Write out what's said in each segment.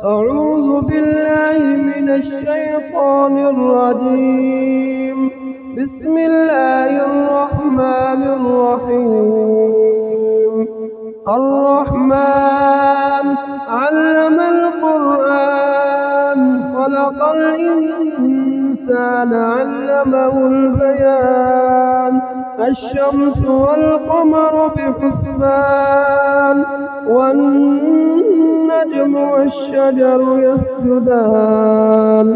أعوذ بالله من الشيطان الرجيم. بسم الله الرحمن الرحيم. الرحمن علم القرآن خلق الإنسان علمه البيان. الشمس والقمر بحسبان والنجم والشجر يسجدان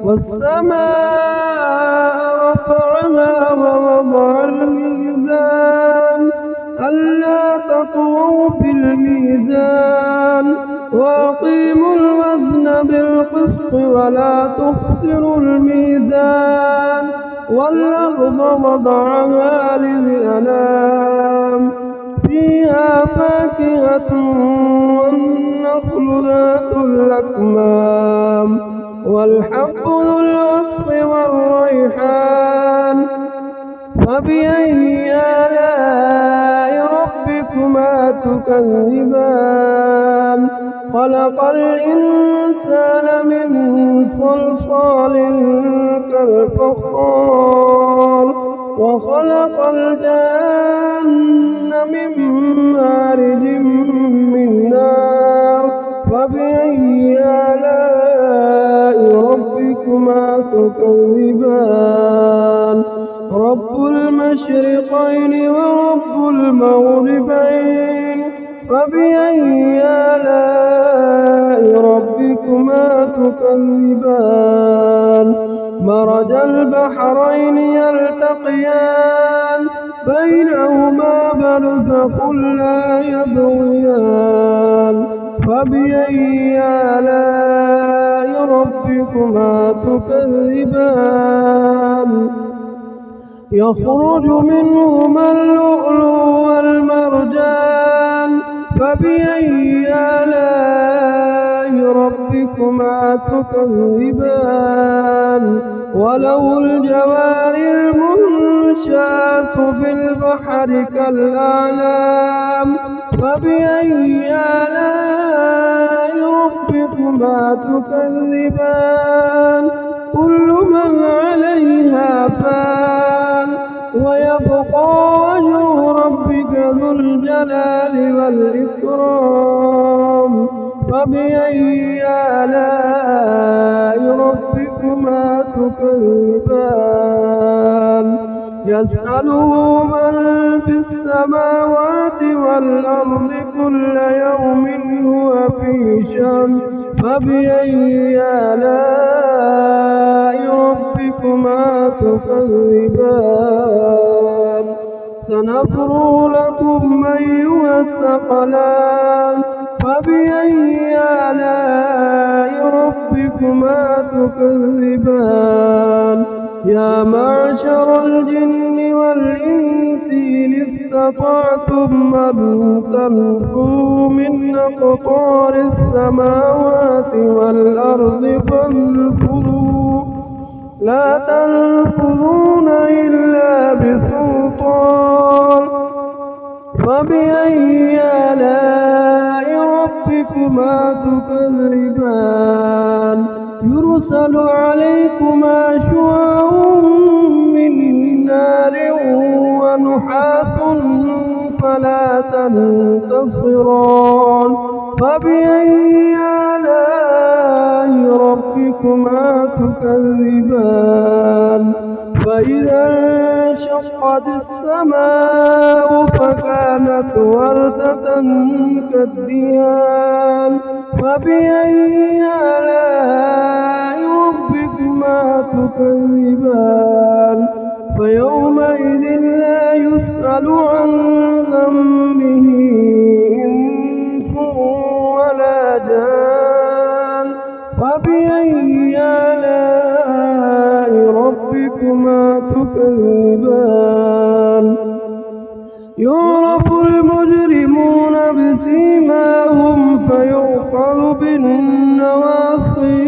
والسماء رفعها ووضع الميزان ألا تطغوا في الميزان وأقيموا الوزن بالقسط ولا تخسروا الميزان والأرض وضعها للأنام فيها فاكهة والنخل ذات الأكمام والحب ذو العصف والريحان فبأي آلاء ربكما تكذبان خلق الإنسان من صلصال كالفخار وخلق الجن من مارج من نار فبأي آلاء ربكما تكذبان رب المشرقين ورب المغربين فبأي آلاء ربكما تكذبان مرج البحرين يلتقيان بينهما برزخ لا يبغيان فبأي آلاء ربكما تكذبان يخرج منهما اللؤلؤ والمرجان فبأي آلاء ربكما تكذبان وله الجوار المنشآت في البحر كالأعلام فبأي آلاء ربكما تكذبان كل من عليها فان ويبقى وجه ربك ذو الجلال والإكرام فبأي آلاء ربكما تكذبان يسأله من في السماوات والأرض كل يوم هو في شأن فبأي آلاء ربكما تكذبان سنفرغ لكم أيها الثقلان فبأي آلاء ربكما تكذبان يا معشر الجن والإنس إن استطعتم أن تنفذوا من أقطار السماوات والأرض فانفذوا لا تنفذون إلا بسلطان فبأي آلاء ربكما تكذبان يرسل عليكما شواظ من نار ونحاس فلا تنتصران فبأي آلاء ربكما تكذبان فإذا انشقت السماء فكانت وردة كالدهان فبأي آلاء ربكما تكذبان فيومئذ لا يسأل عن ذنبه إنس ولا جان فبأي آلاء ربكما تكذبان يعرف المجرمون بسيماهم فيؤخذ بالنواصي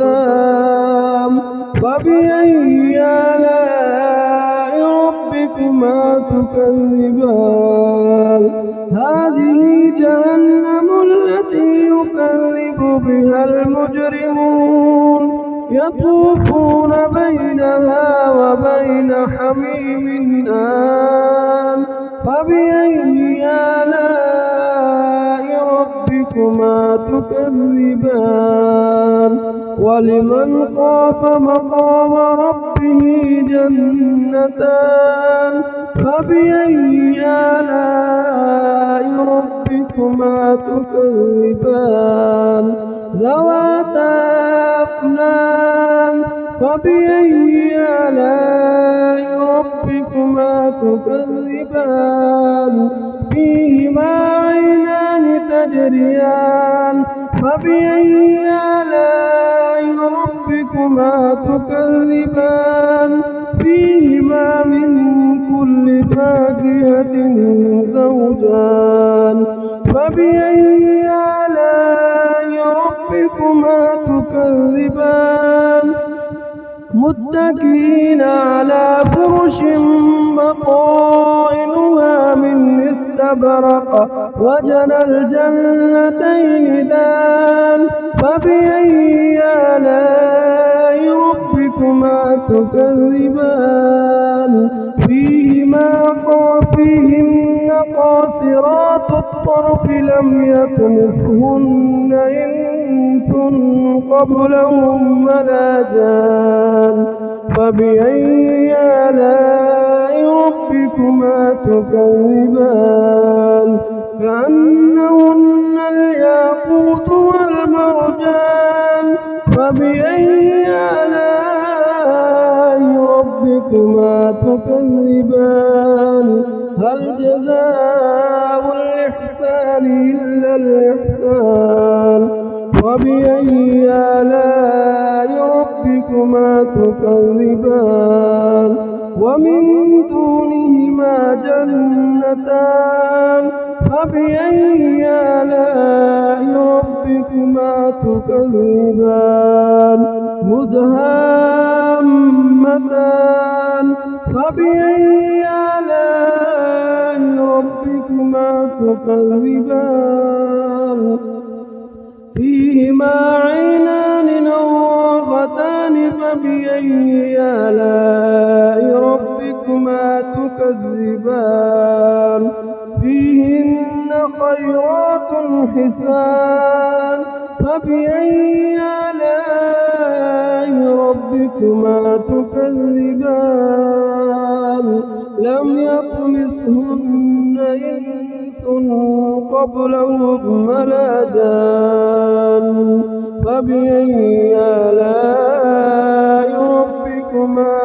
والأقدام فبأي آلاء ربكما تكذبان هذه جهنم التي يكذب بها المجرمون يطوفون بينها وبين حميم آن فبأي آلاء ربكما تكذبان ولمن خاف مقام ربه جنتان فبأي آلاء ربكما تكذبان ذواتا أفنان فبأي آلاء ربكما تكذبان فيهما عينان تجريان فبأي آلاء ربكما تكذبان فيهما من كل فاكهة زوجان فبأي آلاء ربكما تكذبان متكئين على فرش بطائنها من استبرق وجنى الجنتين دان فبأي آلاء ربكما تكذبان فيهن قاصرات الطرف لم يطمثهن إنس قبلهم ولا جان فبأي آلاء ربكما تكذبان كأنهن الياقوت والمرجان فبأي آلاء ربكما تكذبان هل جزاء الإحسان إلا الإحسان فبأي آلاء ربكما تكذبان ومن دونهما جنتان فبأي آلاء ربكما تكذبان مدهامتان فبأي آلاء ربكما تكذبان فيهما عينان نضاختان فبأي آلاء ربكما تكذبان فيهن خيرات حسان فبأي آلاء ربكما تكذبان لم يطمثهن إنس قبلهم ولا جان فبأي آلاء ربكما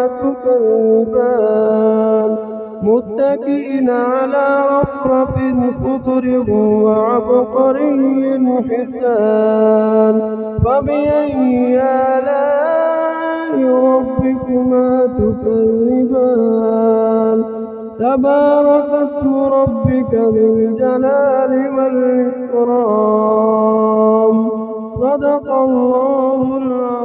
تكذبان متكئين على رفرف خضر وعبقري حسان فبأي آلاء ربكما تكذبان تبارك اسم ربك ذي الجلال والإكرام صدق الله العظيم.